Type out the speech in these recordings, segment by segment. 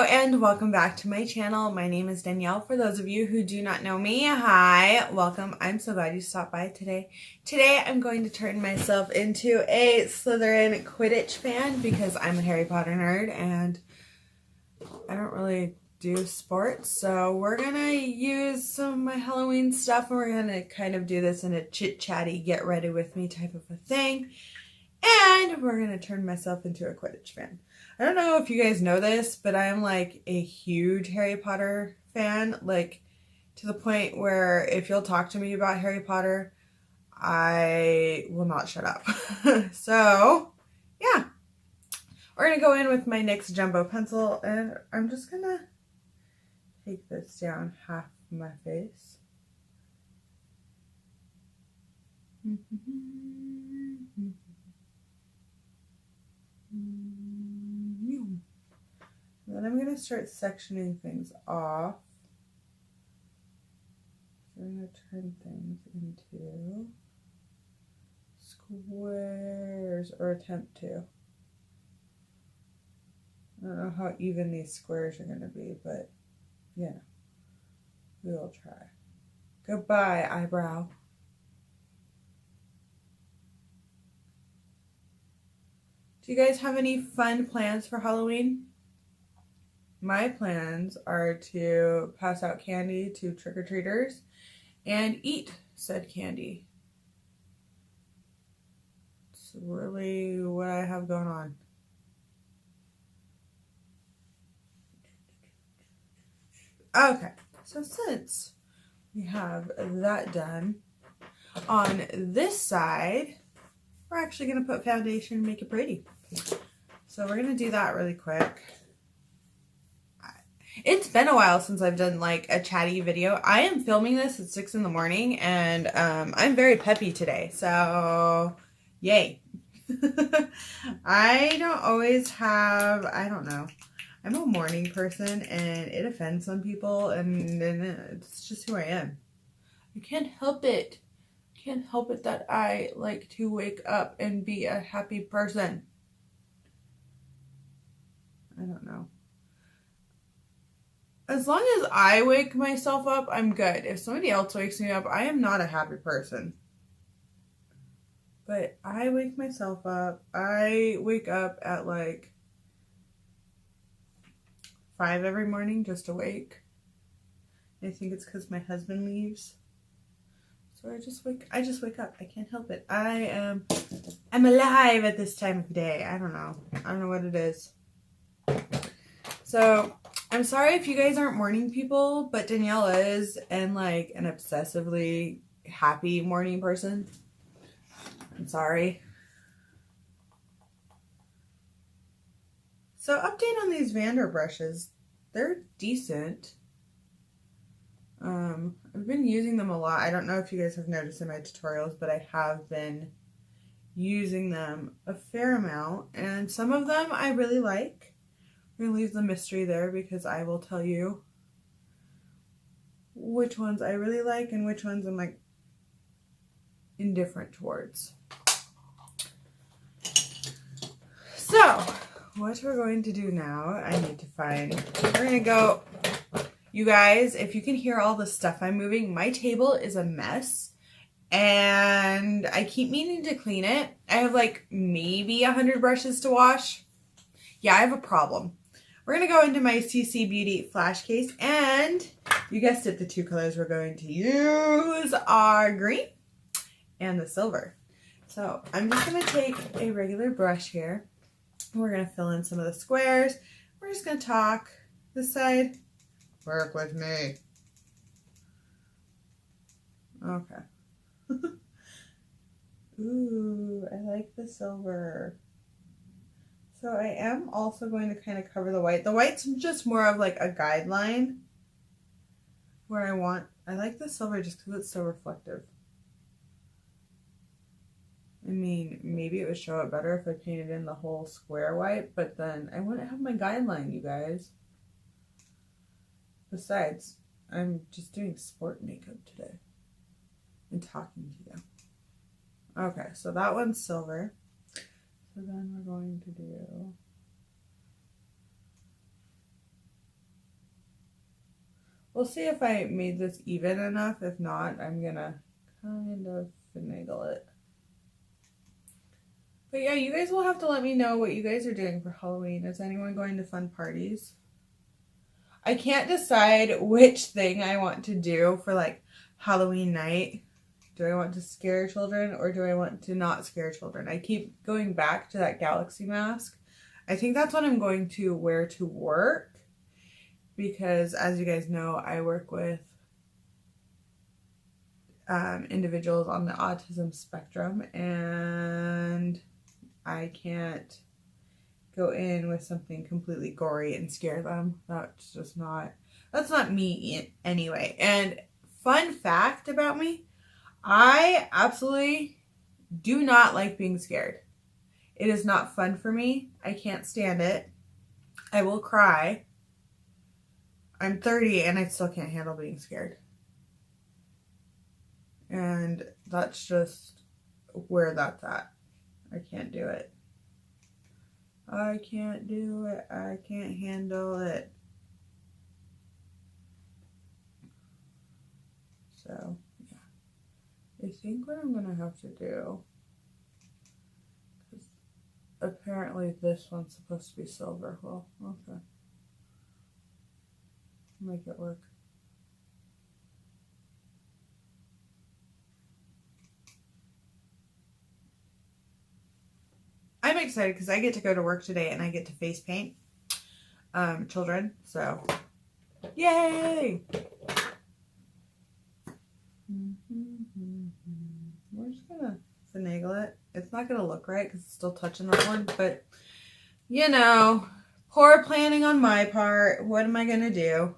and welcome back to my channel. My name is Danielle. For those of you who do not know me, hi, welcome. I'm so glad you stopped by today. Today I'm going to turn myself into a Slytherin Quidditch fan because I'm a Harry Potter nerd and I don't really do sports. So we're going to use some of my Halloween stuff and we're going to kind of do this in a chit-chatty, get ready with me type of a thing. And we're going to turn myself into a Quidditch fan. I don't know if you guys know this, but I am like a huge Harry Potter fan, like to the point where if you'll talk to me about Harry Potter, I will not shut up. So, yeah. We're going to go in with my NYX Jumbo pencil and I'm just going to take this down half my face. Then I'm going to start sectioning things off. So I'm going to turn things into squares, or attempt to. I don't know how even these squares are going to be, but yeah, we will try. Goodbye, eyebrow. Do you guys have any fun plans for Halloween? My plans are to pass out candy to trick-or-treaters and eat said candy. It's really what I have going on. Okay, so since we have that done, on this side, we're actually going to put foundation and make it pretty. So we're going to do that really quick. It's been a while since I've done like a chatty video. I am filming this at 6 in the morning and I'm very peppy today. So yay. I don't always have, I don't know. I'm a morning person and it offends some people and it's just who I am. I can't help it. I can't help it that I like to wake up and be a happy person. I don't know. As long as I wake myself up, I'm good. If somebody else wakes me up, I am not a happy person. But I wake myself up. I wake up at like 5 every morning just awake. I think it's because my husband leaves. So I just wake up. I can't help it. I'm alive at this time of day. I don't know. I don't know what it is. So I'm sorry if you guys aren't morning people, but Danielle is, and like an obsessively happy morning person. I'm sorry. So update on these Vander brushes. They're decent. I've been using them a lot. I don't know if you guys have noticed in my tutorials, but I have been using them a fair amount, and some of them I really like. We're going to leave the mystery there because I will tell you which ones I really like and which ones I'm like indifferent towards. So, what we're going to do now, I need to find, we're going to go, you guys, if you can hear all the stuff I'm moving, my table is a mess and I keep meaning to clean it. I have like maybe 100 brushes to wash. Yeah, I have a problem. We're going to go into my CC Beauty flash case, and you guessed it, the two colors we're going to use are green and the silver. So I'm just going to take a regular brush here. We're going to fill in some of the squares. We're just going to talk this side. Work with me. Okay. Ooh, I like the silver. So I am also going to kind of cover the white. The white's just more of like a guideline where I like the silver just because it's so reflective. I mean, maybe it would show up better if I painted in the whole square white, but then I wouldn't have my guideline, you guys. Besides, I'm just doing sport makeup today and talking to you. Okay, so that one's silver. So then we're going to do We'll see if I made this even enough. If not, I'm gonna kind of finagle it. But yeah, you guys will have to let me know what you guys are doing for Halloween. Is anyone going to fun parties? I can't decide which thing I want to do for like Halloween night. Do I want to scare children or do I want to not scare children? I keep going back to that galaxy mask. I think that's what I'm going to wear to work because, as you guys know, I work with individuals on the autism spectrum, and I can't go in with something completely gory and scare them. That's not me anyway. And fun fact about me, I absolutely do not like being scared. It is not fun for me. I can't stand it. I will cry. I'm 30 and I still can't handle being scared. And that's just where that's at. I can't do it. I can't do it. I can't handle it. So, yeah. I think what I'm going to have to do, because apparently this one's supposed to be silver. Well, okay. Make it work. I'm excited because I get to go to work today and I get to face paint children, so yay! We're just gonna finagle it. It's not gonna look right because it's still touching that one, but you know, poor planning on my part. What am I gonna do?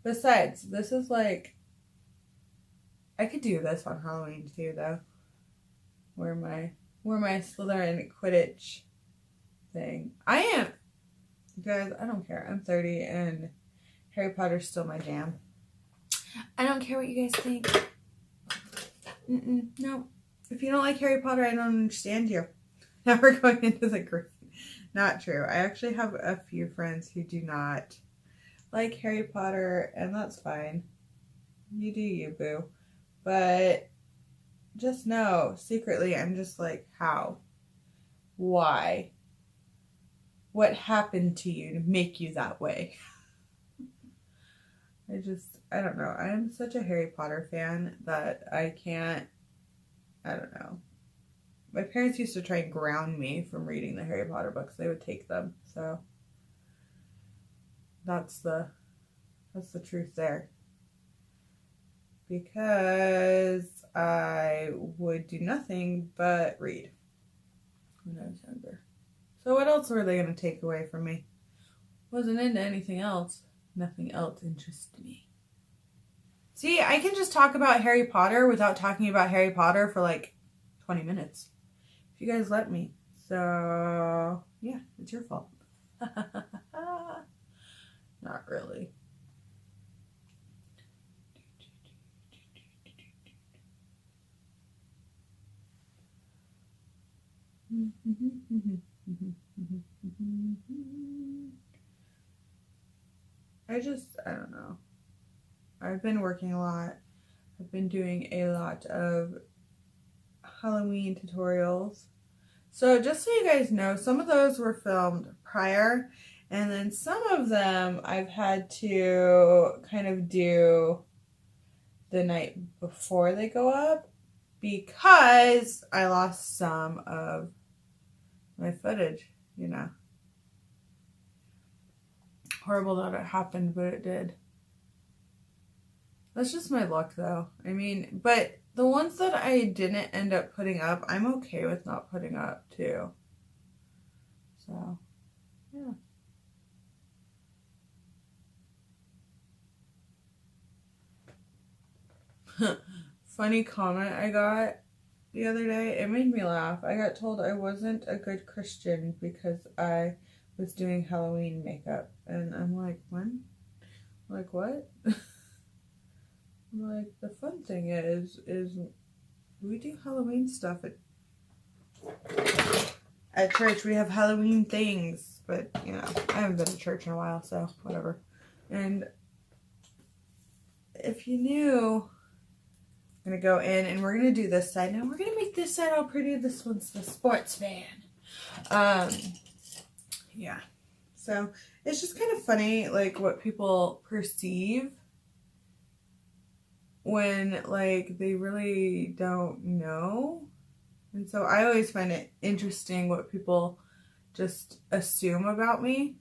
Besides, this is like, I could do this on Halloween too, though. Wear my Slytherin Quidditch thing. I am, guys, I don't care. I'm 30 and Harry Potter's still my jam. I don't care what you guys think. No. If you don't like Harry Potter, I don't understand you. Now we're going into the green. Not true. I actually have a few friends who do not like Harry Potter, and that's fine. You do you, boo. But just know, secretly, I'm just like, how? Why? What happened to you to make you that way? I don't know. I'm such a Harry Potter fan that I don't know. My parents used to try and ground me from reading the Harry Potter books. They would take them, so that's the truth there. Because I would do nothing but read when I was younger. So what else were they going to take away from me? Wasn't into anything else. Nothing else interested me. See, I can just talk about Harry Potter without talking about Harry Potter for like 20 minutes. If you guys let me. So, yeah, it's your fault. Not really. I don't know. I've been working a lot. I've been doing a lot of Halloween tutorials. So just so you guys know, some of those were filmed prior, and then some of them I've had to kind of do the night before they go up because I lost some of my footage, you know. Horrible that it happened, but it did. That's just my luck, though. I mean, but the ones that I didn't end up putting up, I'm okay with not putting up, too. So, yeah. Funny comment I got the other day. It made me laugh. I got told I wasn't a good Christian because I was doing Halloween makeup. And I'm like, when? Like, what? Like, the fun thing is we do Halloween stuff at church. We have Halloween things, but, you know, I haven't been to church in a while, so whatever. And if you knew, I'm going to go in and we're going to do this side. Now we're going to make this side all pretty. This one's the sports fan. Yeah. So it's just kind of funny, like, what people perceive when, like, they really don't know. And so I always find it interesting what people just assume about me.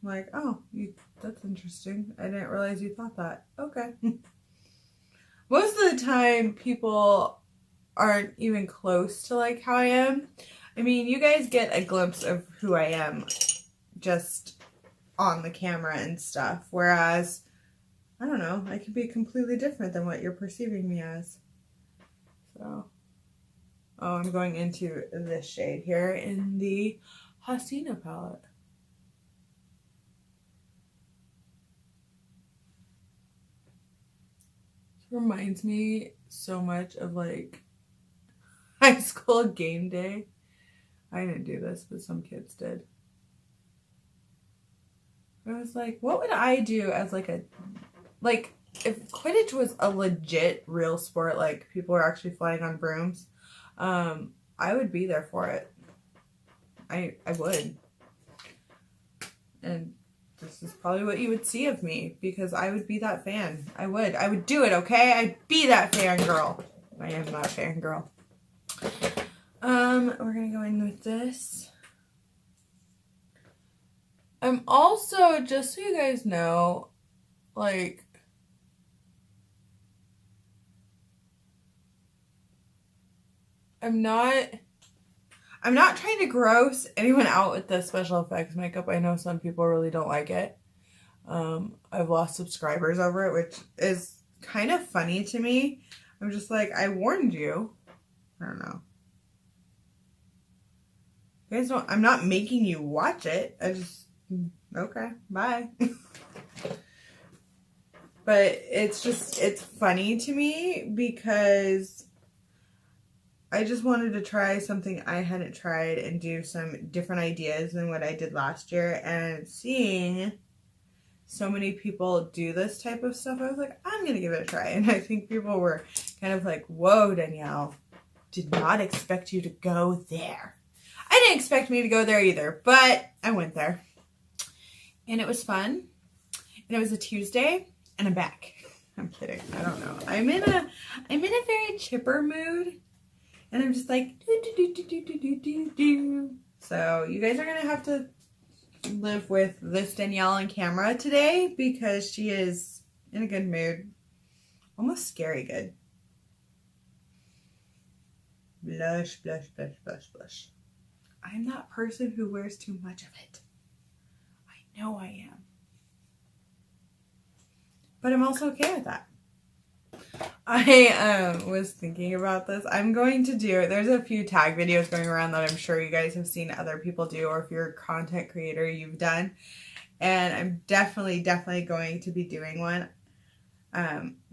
I'm like, oh, that's interesting. I didn't realize you thought that. Okay. Most of the time, people aren't even close to, like, how I am. I mean, you guys get a glimpse of who I am just on the camera and stuff. Whereas, I don't know, I could be completely different than what you're perceiving me as. So, oh, I'm going into this shade here in the Hasina palette. Reminds me so much of, like, high school game day. I didn't do this, but some kids did. I was like, what would I do as, like, if Quidditch was a legit real sport, like people were actually flying on brooms, I would be there for it. I would. And this is probably what you would see of me, because I would be that fan. I would do it, okay? I'd be that fangirl. I am that fangirl. We're gonna go in with this. I'm also, just so you guys know, like, I'm not trying to gross anyone out with this special effects makeup. I know some people really don't like it. I've lost subscribers over it, which is kind of funny to me. I'm just like, I warned you. I don't know. You guys don't, I'm not making you watch it. I just, okay, bye. But it's just, it's funny to me because I just wanted to try something I hadn't tried and do some different ideas than what I did last year. And seeing so many people do this type of stuff, I was like, I'm going to give it a try. And I think people were kind of like, whoa, Danielle, did not expect you to go there. I didn't expect me to go there either, but I went there. And it was fun. And it was a Tuesday, and I'm back. I'm kidding. I don't know. I'm in a very chipper mood. And I'm just like, do. So you guys are going to have to live with this Danielle on camera today because she is in a good mood. Almost scary good. Blush, blush, blush, blush, blush. I'm that person who wears too much of it. I know I am. But I'm also okay with that. I was thinking about this. I'm going to do, there's a few tag videos going around that I'm sure you guys have seen other people do, or if you're a content creator, you've done. And I'm definitely going to be doing one.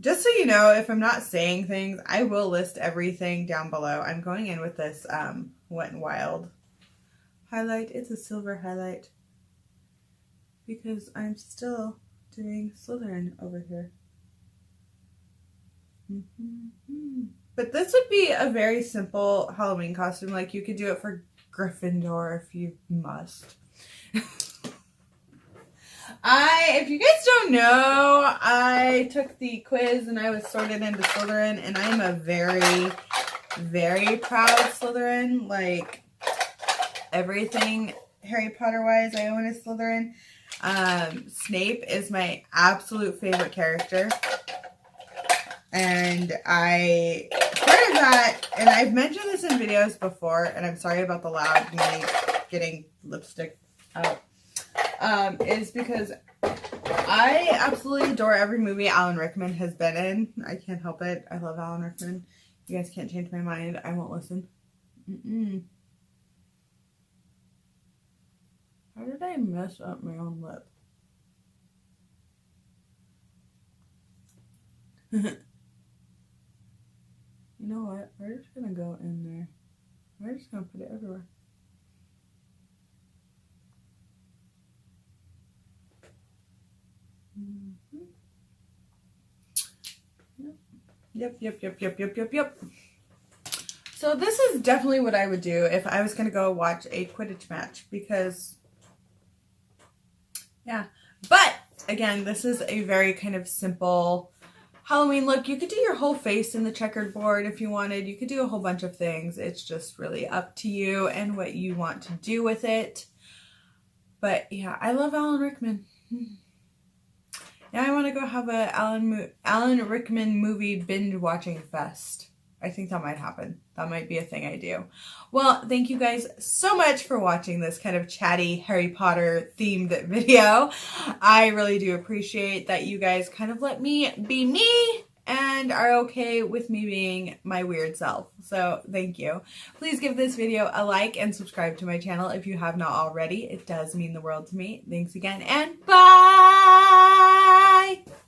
Just so you know, if I'm not saying things, I will list everything down below. I'm going in with this Wet n Wild highlight. It's a silver highlight because I'm still doing Slytherin over here. But this would be a very simple Halloween costume. Like, you could do it for Gryffindor if you must. If you guys don't know, I took the quiz and I was sorted into Slytherin, and I'm a very, very proud Slytherin. Like, everything Harry Potter wise, I own a Slytherin. Snape is my absolute favorite character. And I heard of that, and I've mentioned this in videos before, and I'm sorry about the loud me getting lipstick out, is because I absolutely adore every movie Alan Rickman has been in. I can't help it. I love Alan Rickman. You guys can't change my mind. I won't listen. How did I mess up my own lip? You know what? We're just going to go in there. We're just going to put it everywhere. Yep. So this is definitely what I would do if I was going to go watch a Quidditch match because, yeah. But, again, this is a very kind of simple Halloween look. You could do your whole face in the checkered board if you wanted. You could do a whole bunch of things. It's just really up to you and what you want to do with it. But, yeah, I love Alan Rickman. Now I want to go have a Alan Rickman movie binge watching fest. I think that might happen. That might be a thing I do. Well, thank you guys so much for watching this kind of chatty Harry Potter themed video. I really do appreciate that you guys kind of let me be me and are okay with me being my weird self. So thank you. Please give this video a like and subscribe to my channel if you have not already. It does mean the world to me. Thanks again and bye!